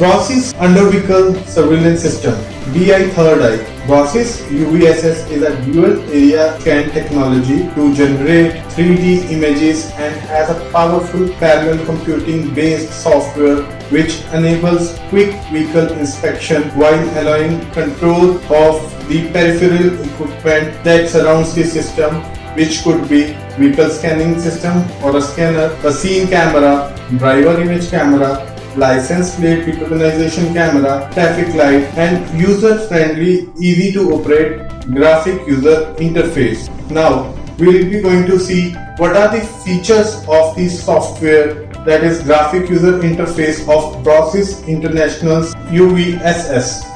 BROSYS Under Vehicle Surveillance System, BI Third Eye. BROSYS UVSS is a dual area scan technology to generate 3D images and has a powerful parallel computing based software which enables quick vehicle inspection while allowing control of the peripheral equipment that surrounds the system, which could be vehicle scanning system or a scanner, a scene camera, driver image camera, license plate recognition camera, traffic light, and user-friendly, easy-to-operate graphic user interface. Now, we will be going to see what are the features of the software, that is graphic user interface of BROSYS International's UVSS.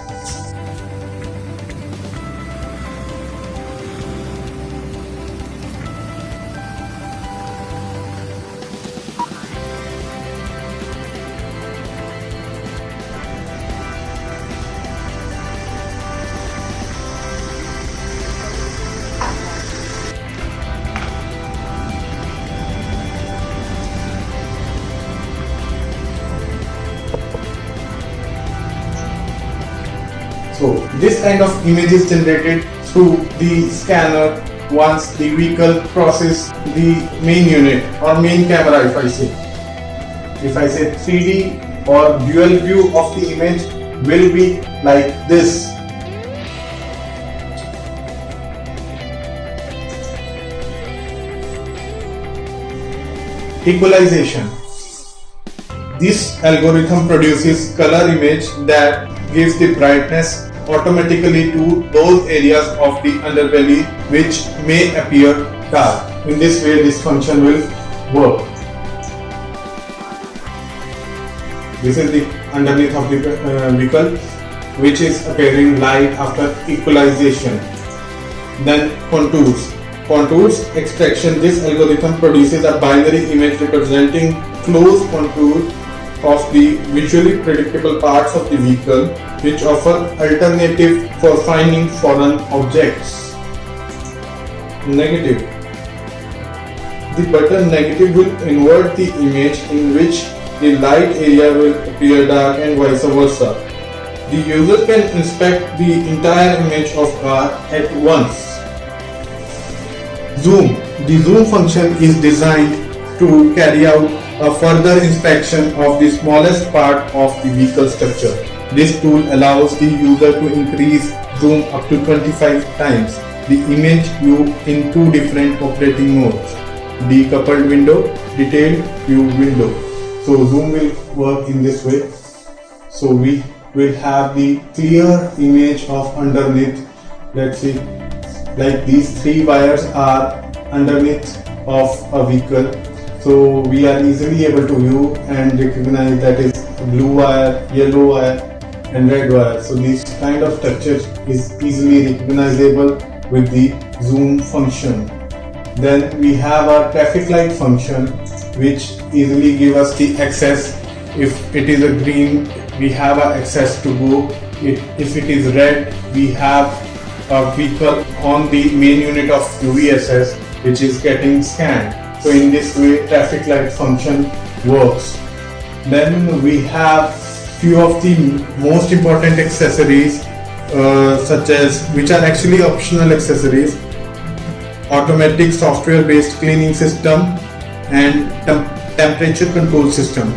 So this kind of image is generated through the scanner once the vehicle crosses the main unit or main camera. If I say 3D or dual view of the image will be like this. Equalization. This algorithm produces color image that gives the brightness automatically to those areas of the underbelly which may appear dark. In this way, this function will work. This is the underneath of the vehicle which is appearing light after equalization. Then contours. Contours extraction. This algorithm produces a binary image representing close contour of the visually predictable parts of the vehicle, which offer alternative for finding foreign objects. Negative. The button negative will invert the image in which the light area will appear dark and vice versa. The user can inspect the entire image of car at once. Zoom. The zoom function is designed to carry out a further inspection of the smallest part of the vehicle structure. This tool allows the user to increase zoom up to 25 times the image view in two different operating modes: decoupled window, detailed view window. So zoom will work in this way. So we will have the clear image of underneath. Let's see, like these three wires are underneath of a vehicle. So we are easily able to view and recognize that is blue wire, yellow wire and red wire. So this kind of structure is easily recognizable with the zoom function. Then we have our traffic light function, which easily give us the access. If it is a green, we have access to go. If it is red, we have a vehicle on the main unit of UVSS which is getting scanned. So in this way, traffic light function works. Then we have few of the most important accessories, such as, which are actually optional accessories: automatic software based cleaning system and temperature control system.